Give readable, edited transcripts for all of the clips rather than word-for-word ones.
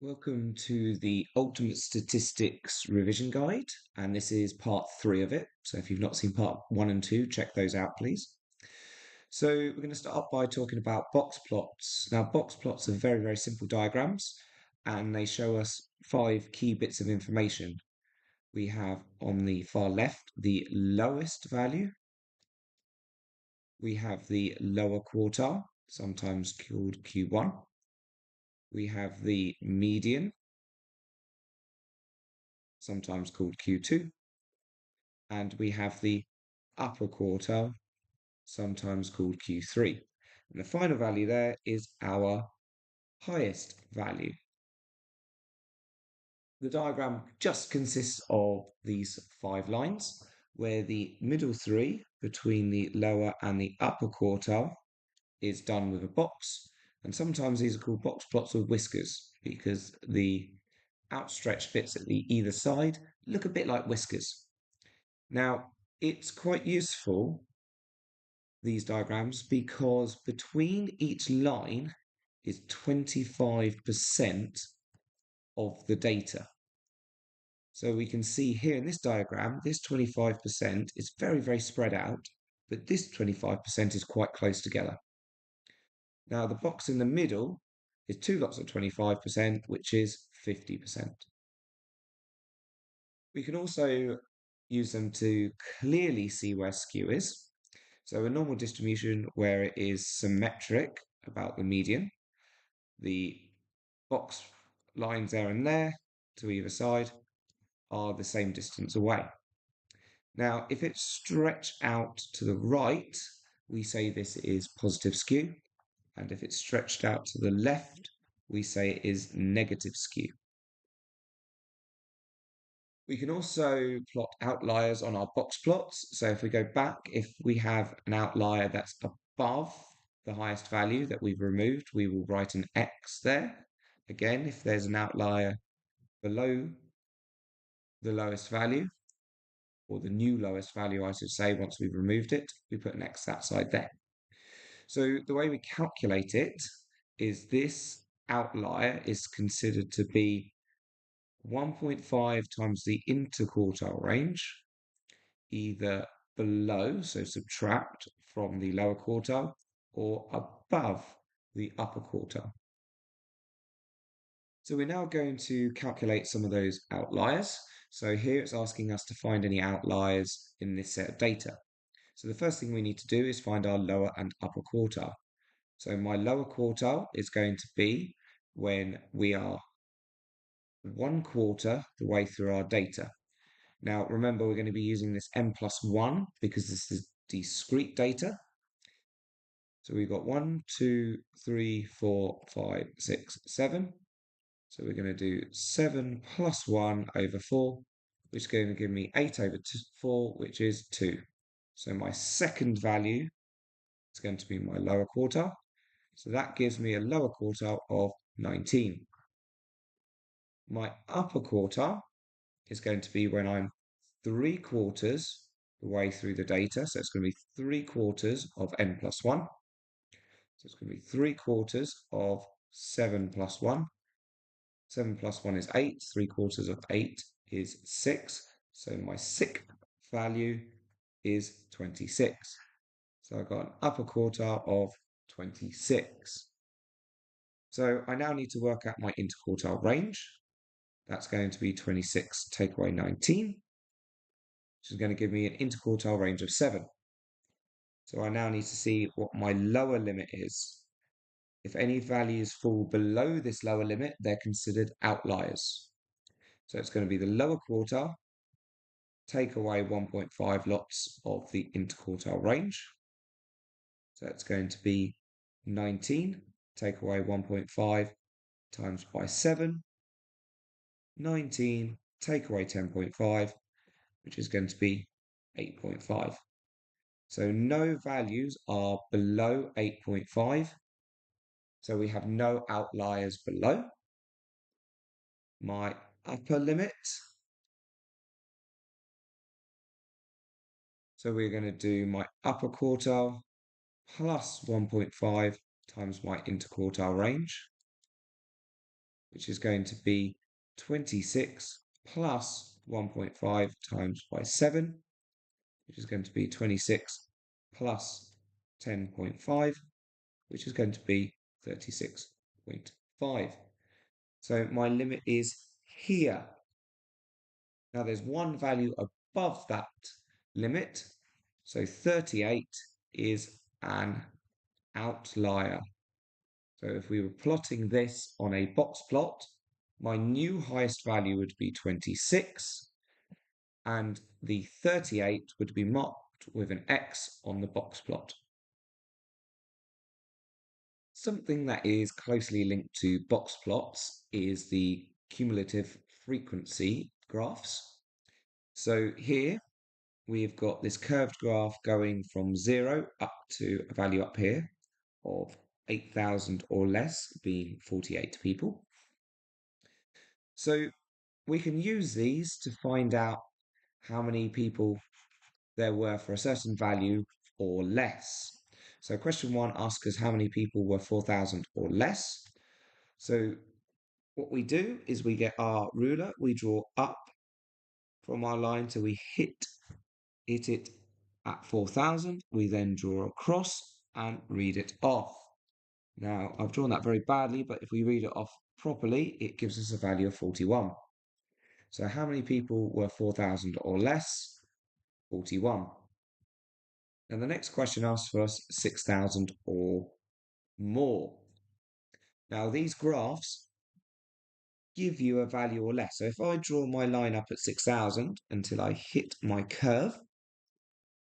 Welcome to the Ultimate Statistics Revision Guide, and this is part 3 of it. So if you've not seen part 1 and 2, check those out, please. So we're going to start off by talking about box plots. Now, box plots are very, very simple diagrams, and they show us 5 key bits of information. We have on the far left the lowest value. We have the lower quartile, sometimes called Q1. We have the median, sometimes called Q2, and we have the upper quartile, sometimes called Q3. And the final value there is our highest value. The diagram just consists of these 5 lines, where the middle 3 between the lower and the upper quartile is done with a box. And sometimes these are called box plots with whiskers because the outstretched bits at the either side look a bit like whiskers. Now, it's quite useful, these diagrams, because between each line is 25% of the data. So we can see here in this diagram, this 25% is very, very spread out, but this 25% is quite close together. Now, the box in the middle is 2 lots of 25%, which is 50%. We can also use them to clearly see where skew is. So a normal distribution where it is symmetric about the median, the box lines there and there to either side are the same distance away. Now, if it's stretched out to the right, we say this is positive skew. And if it's stretched out to the left, we say it is negative skew. We can also plot outliers on our box plots. So if we go back, if we have an outlier that's above the highest value that we've removed, we will write an X there. Again, if there's an outlier below the lowest value, or the new lowest value, I should say, once we've removed it, we put an X that side there. So the way we calculate it is this outlier is considered to be 1.5 times the interquartile range, either below, so subtract from the lower quartile, or above the upper quartile. So we're now going to calculate some of those outliers. So here it's asking us to find any outliers in this set of data. So the first thing we need to do is find our lower and upper quartile. So my lower quartile is going to be when we are 1/4 the way through our data. Now, remember, we're going to be using this n+1 because this is discrete data. So we've got 1, 2, 3, 4, 5, 6, 7. So we're going to do 7 plus 1 over 4, which is going to give me 8 over 4, which is 2. So my second value is going to be my lower quartile. So that gives me a lower quartile of 19. My upper quartile is going to be when I'm 3/4 the way through the data. So it's going to be 3/4 of n+1. So it's going to be 3/4 of 7 plus 1. 7 plus 1 is 8. 3/4 of 8 is 6. So my sixth value is 26. So I've got an upper quartile of 26. So I now need to work out my interquartile range. That's going to be 26 take away 19, which is going to give me an interquartile range of 7. So I now need to see what my lower limit is. If any values fall below this lower limit, they're considered outliers. So it's going to be the lower quartile, take away 1.5 lots of the interquartile range. So it's going to be 19, take away 1.5 times by 7. 19, take away 10.5, which is going to be 8.5. So no values are below 8.5. So we have no outliers below. My upper limit. So we're going to do my upper quartile plus 1.5 times my interquartile range, which is going to be 26 plus 1.5 times by 7, which is going to be 26 plus 10.5, which is going to be 36.5. So my limit is here. Now there's one value above that limit. So 38 is an outlier. So if we were plotting this on a box plot, my new highest value would be 26, and the 38 would be marked with an X on the box plot. Something that is closely linked to box plots is the cumulative frequency graphs. So here we've got this curved graph going from 0 up to a value up here of 8,000 or less, being 48 people. So we can use these to find out how many people there were for a certain value or less. So question 1 asks us how many people were 4,000 or less. So what we do is we get our ruler, we draw up from our line till we hit it at 4,000. We then draw across and read it off. Now, I've drawn that very badly, but if we read it off properly, it gives us a value of 41. So how many people were 4,000 or less? 41. And the next question asks for us 6,000 or more. Now, these graphs give you a value or less. So if I draw my line up at 6,000 until I hit my curve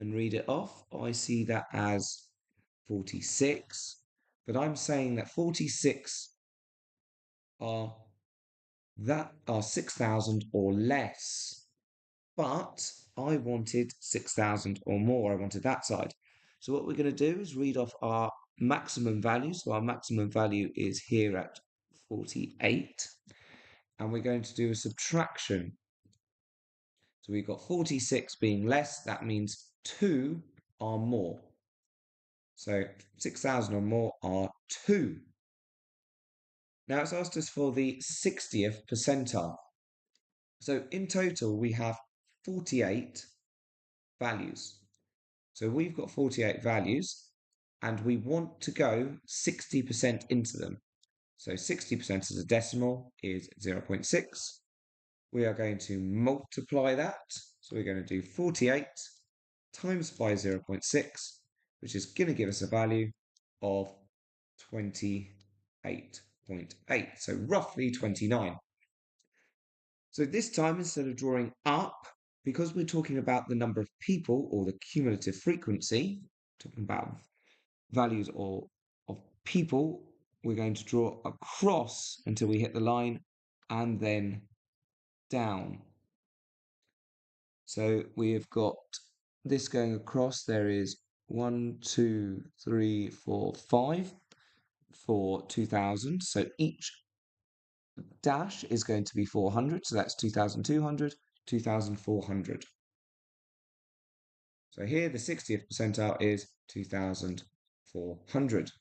and read it off, I see that as 46. But I'm saying that 46 are 6,000 or less. But I wanted 6,000 or more. I wanted that side. So what we're going to do is read off our maximum value. So our maximum value is here at 48. And we're going to do a subtraction. So we've got 46 being less. That means 2 are more. So 6,000 or more are 2. Now it's asked us for the 60th percentile. So in total, we have 48 values. So we've got 48 values and we want to go 60% into them. So 60% as a decimal is 0.6. We are going to multiply that. So we're going to do 48 times by 0.6, which is going to give us a value of 28.8. So roughly 29. So this time, instead of drawing up, because we're talking about the number of people or the cumulative frequency, talking about values of people, we're going to draw across until we hit the line and then down. So we have got this going across. There is 1, 2, 3, 4, 5 for 2,000. So each dash is going to be 400. So that's 2,200, 2,400. So here the 60th percentile is 2,400.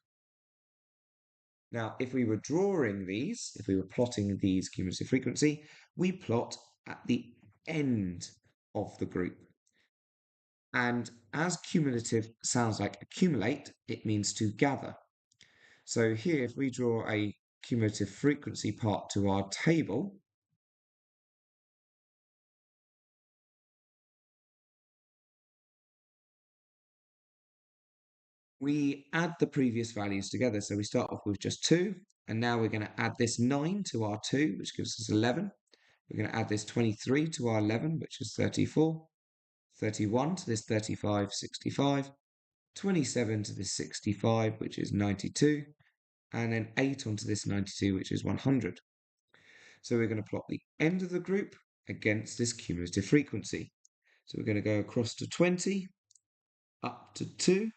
Now, if we were drawing these, if we were plotting these cumulative frequency, we plot at the end of the group. And as cumulative sounds like accumulate, it means to gather. So here, if we draw a cumulative frequency part to our table, we add the previous values together. So we start off with just 2, and now we're going to add this 9 to our 2, which gives us 11. We're going to add this 23 to our 11, which is 34. 31 to this 35, 65. 27 to this 65, which is 92. And then 8 onto this 92, which is 100. So we're going to plot the end of the group against this cumulative frequency. So we're going to go across to 20, up to 2.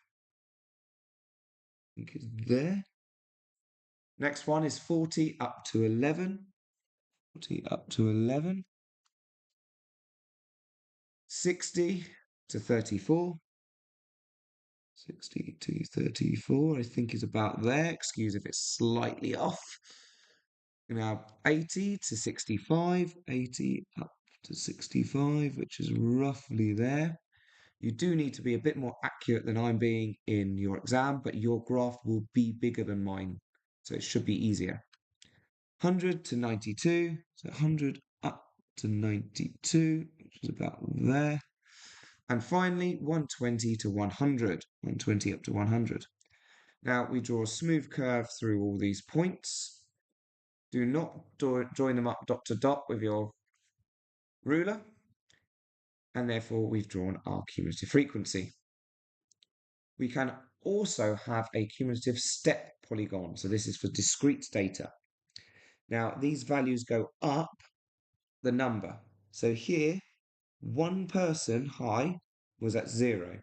I think it's there. Next one is 40 up to 11. 40 up to 11. 60 to 34. 60 to 34, I think is about there. Excuse if it's slightly off. Now, 80 to 65, 80 up to 65, which is roughly there. You do need to be a bit more accurate than I'm being in your exam, but your graph will be bigger than mine, so it should be easier. 100 to 92, so 100 up to 92, which is about there. And finally, 120 to 100, 120 up to 100. Now we draw a smooth curve through all these points. Do not join them up dot to dot with your ruler. And therefore we've drawn our cumulative frequency. We can also have a cumulative step polygon. So this is for discrete data. Now these values go up the number. So here, one person high was at 0.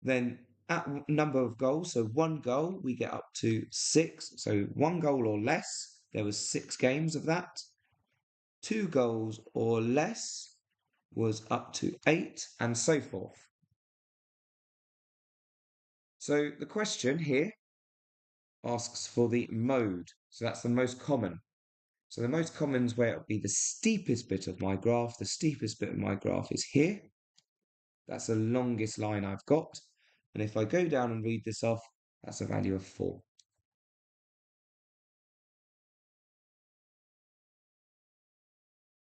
Then at number of goals, so one goal, we get up to 6. So one goal or less, there was 6 games of that. 2 goals or less was up to 8, and so forth. So the question here asks for the mode. So that's the most common. So the most common is where it would be the steepest bit of my graph. The steepest bit of my graph is here. That's the longest line I've got. And if I go down and read this off, that's a value of 4.